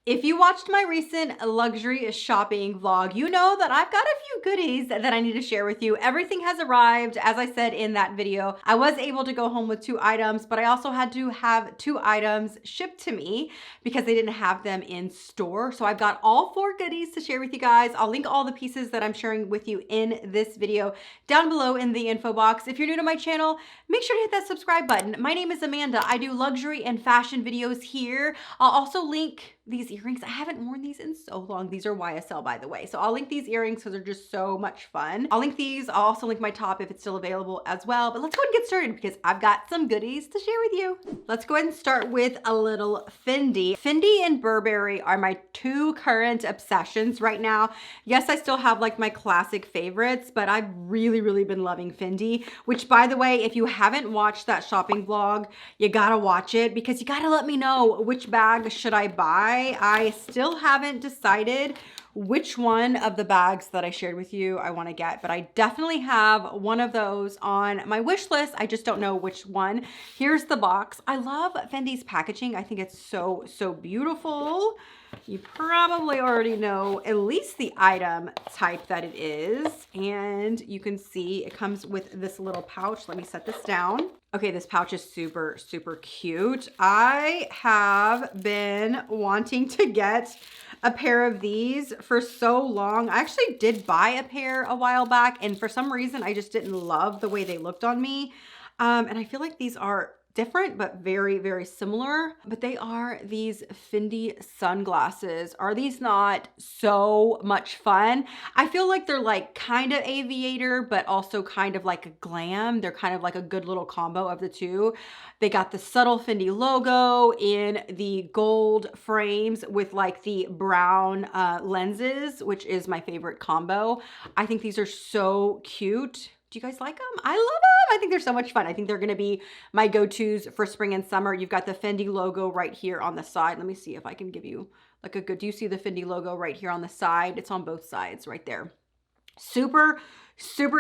If you watched my recent luxury shopping vlog, you know that I've got a few goodies that I need to share with you. Everything has arrived. As I said in that video, I was able to go home with 2 items, but I also had to have 2 items shipped to me because they didn't have them in store. So I've got all 4 goodies to share with you guys. I'll link all the pieces that I'm sharing with you in this video down below in the info box. If you're new to my channel, make sure to hit that subscribe button. My name is Amanda. I do luxury and fashion videos here. I'll also link these earrings. I haven't worn these in so long. These are YSL, by the way. So I'll link these earrings because they're just so much fun. I'll link these. I'll also link my top if it's still available as well. But let's go ahead and get started because I've got some goodies to share with you. Let's go ahead and start with a little Fendi. Fendi and Burberry are my 2 current obsessions right now. Yes, I still have like my classic favorites, but I've really been loving Fendi, which by the way, if you haven't watched that shopping vlog, you gotta watch it because you gotta let me know which bag should I buy. I still haven't decided which one of the bags that I shared with you I want to get, but I definitely have one of those on my wish list. I just don't know which one. Here's the box. I love Fendi's packaging. I think it's so beautiful. You probably already know at least the item type that it is. And you can see it comes with this little pouch. Let me set this down. Okay, this pouch is super cute. I have been wanting to get a pair of these for so long. I actually did buy a pair a while back, and for some reason, I just didn't love the way they looked on me. And I feel like these are different, but very similar. But they are these Fendi sunglasses. Are these not so much fun? I feel like they're like kind of aviator, but also kind of like a glam. They're kind of like a good little combo of the two. They got the subtle Fendi logo in the gold frames with like the brown lenses, which is my favorite combo. I think these are so cute. Do you guys like them? I love them. I think they're so much fun. I think they're going to be my go-tos for spring and summer. You've got the Fendi logo right here on the side. Let me see if I can give you like a good, do you see the Fendi logo right here on the side? It's on both sides right there. Super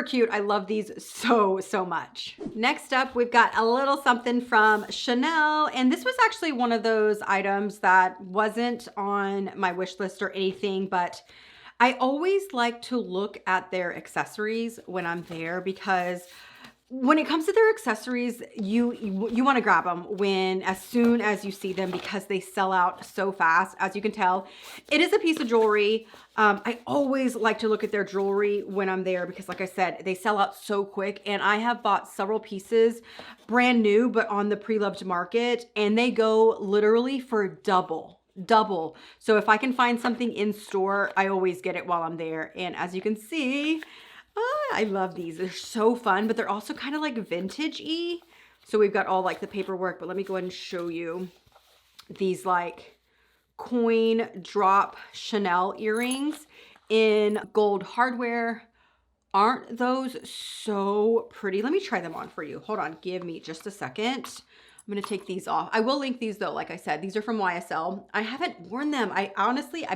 cute. I love these so much. Next up, we've got a little something from Chanel. And this was actually one of those items that wasn't on my wish list or anything, but I always like to look at their accessories when I'm there because when it comes to their accessories, you want to grab them as soon as you see them because they sell out so fast. As you can tell, it is a piece of jewelry. I always like to look at their jewelry when I'm there because like I said, they sell out so quick, and I have bought several pieces brand new, but on the pre-loved market, and they go literally for double. So if I can find something in store, I always get it while I'm there. And as you can see, I love these. They're so fun, but they're also kind of like vintage-y. So we've got all like the paperwork, but let me go ahead and show you these like coin drop Chanel earrings in gold hardware. Aren't those so pretty? Let me try them on for you. Hold on, give me just a second. I'm going to take these off. I will link these though. Like I said, these are from YSL. I haven't worn them. I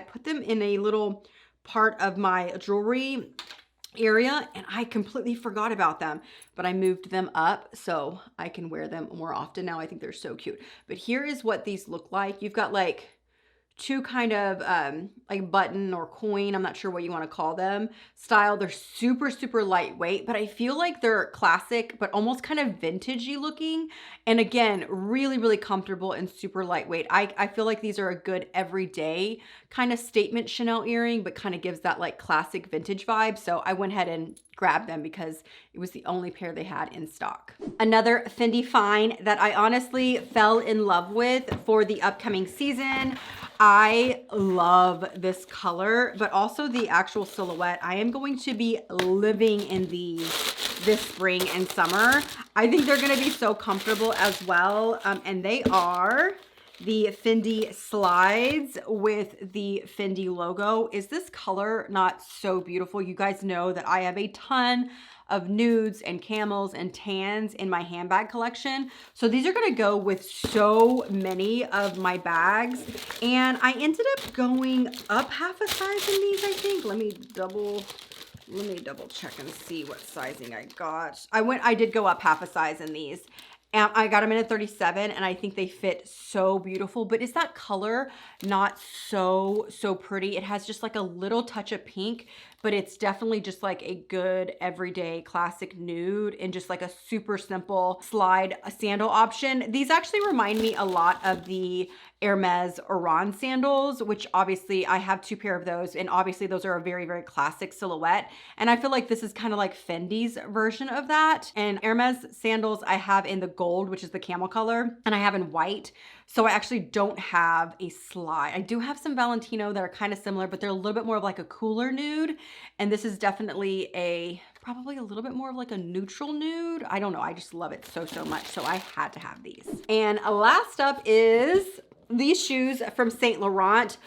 put them in a little part of my jewelry area and I completely forgot about them, but I moved them up so I can wear them more often now. I think they're so cute. But here is what these look like. You've got like 2 kind of like button or coin, I'm not sure what you want to call them, style. They're super lightweight, but I feel like they're classic but almost kind of vintagey looking, and again really comfortable and super lightweight. I feel like these are a good everyday kind of statement Chanel earring, but kind of gives that like classic vintage vibe. So I went ahead and grabbed them because it was the only pair they had in stock. Another Fendi find that I honestly fell in love with for the upcoming season. I love this color, but also the actual silhouette. I am going to be living in these this spring and summer. I think they're going to be so comfortable as well. And they are the Fendi slides with the Fendi logo. Is this color not so beautiful? You guys know that I have a ton of nudes and camels and tans in my handbag collection. So these are gonna go with so many of my bags. And I ended up going up half a size in these, I think. Let me double check and see what sizing I got. I did go up half a size in these. And I got them in a 37 and I think they fit so beautiful, but is that color not so pretty? It has just like a little touch of pink, but it's definitely just like a good everyday classic nude and just like a super simple slide sandal option. These actually remind me a lot of the Hermes Oran sandals, which obviously I have 2 pair of those. And obviously those are a very classic silhouette. And I feel like this is kind of like Fendi's version of that. And Hermes sandals I have in the gold, which is the camel color, and I have in white. So I actually don't have a slide. I do have some Valentino that are kind of similar, but they're a little bit more of like a cooler nude. And this is definitely probably a little bit more of like a neutral nude. I don't know. I just love it so much. So I had to have these. And last up is these shoes from Saint Laurent.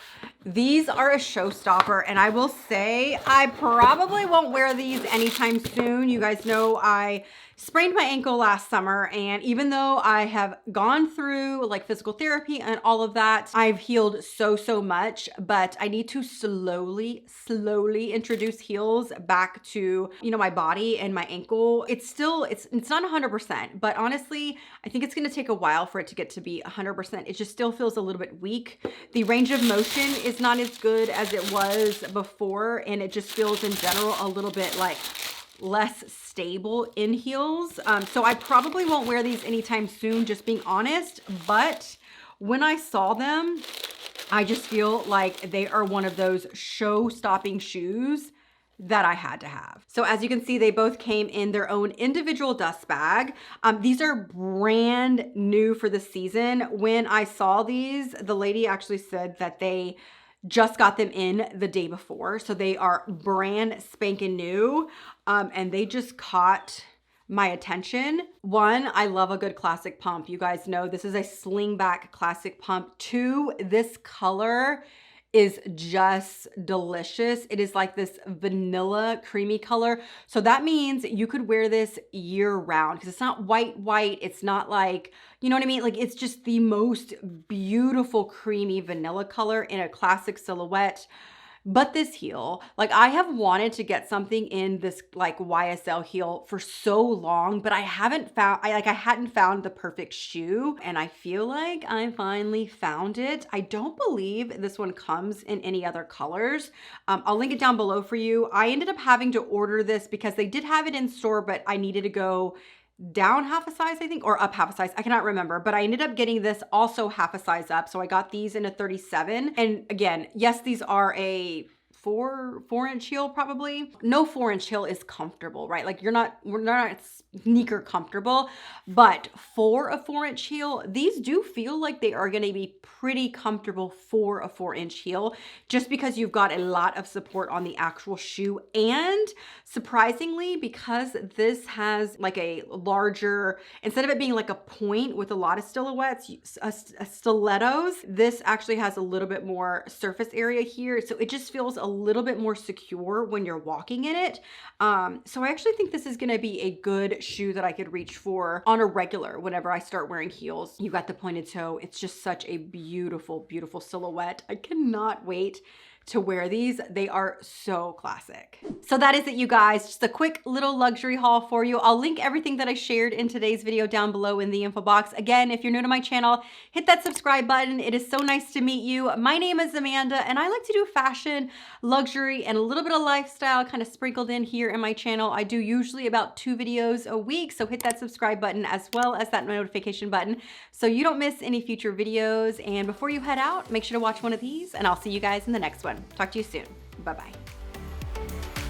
These are a showstopper, and I will say I probably won't wear these anytime soon. You guys know I sprained my ankle last summer, and even though I have gone through like physical therapy and all of that, I've healed so much, but I need to slowly introduce heels back to, you know, my body and my ankle. It's not 100%, but honestly, I think it's going to take a while for it to get to be 100%. It just still feels a little bit weak. The range of motion is not as good as it was before, and it just feels in general a little bit like less stable in heels. So I probably won't wear these anytime soon, just being honest. But when I saw them, I just feel like they are one of those show-stopping shoes that I had to have. So as you can see, they both came in their own individual dust bag. These are brand new for the season. When I saw these, the lady actually said that they just got them in the day before. So they are brand spanking new. And they just caught my attention. 1, I love a good classic pump. You guys know this is a slingback classic pump. 2, this color is just delicious. It is like this vanilla creamy color. So that means you could wear this year round because it's not white. It's not like, you know what I mean? Like it's just the most beautiful creamy vanilla color in a classic silhouette. But this heel, like I have wanted to get something in this like YSL heel for so long, but I hadn't found the perfect shoe, and I feel like I finally found it. I don't believe this one comes in any other colors. I'll link it down below for you. I ended up having to order this because they did have it in store, but I needed to go down half a size, I think, or up half a size. I cannot remember, but I ended up getting this also half a size up. So I got these in a 37. And again, yes, these are a 4-inch heel probably. No 4-inch heel is comfortable, right? Like we're not sneaker comfortable, but for a 4-inch heel, these do feel like they are going to be pretty comfortable for a 4-inch heel, just because you've got a lot of support on the actual shoe. And surprisingly, because this has like a larger, instead of it being like a point with a lot of silhouettes, stilettos, this actually has a little bit more surface area here. So it just feels a little bit more secure when you're walking in it. So I actually think this is going to be a good shoe that I could reach for on a regular whenever I start wearing heels. You got the pointed toe. It's just such a beautiful silhouette. I cannot wait to wear these. They are so classic. So that is it, you guys. Just a quick little luxury haul for you. I'll link everything that I shared in today's video down below in the info box. Again, if you're new to my channel, hit that subscribe button. It is so nice to meet you. My name is Amanda, and I like to do fashion, luxury, and a little bit of lifestyle kind of sprinkled in here in my channel. I do usually about 2 videos a week, so hit that subscribe button as well as that notification button so you don't miss any future videos. And before you head out, make sure to watch one of these, and I'll see you guys in the next one. Talk to you soon. Bye-bye.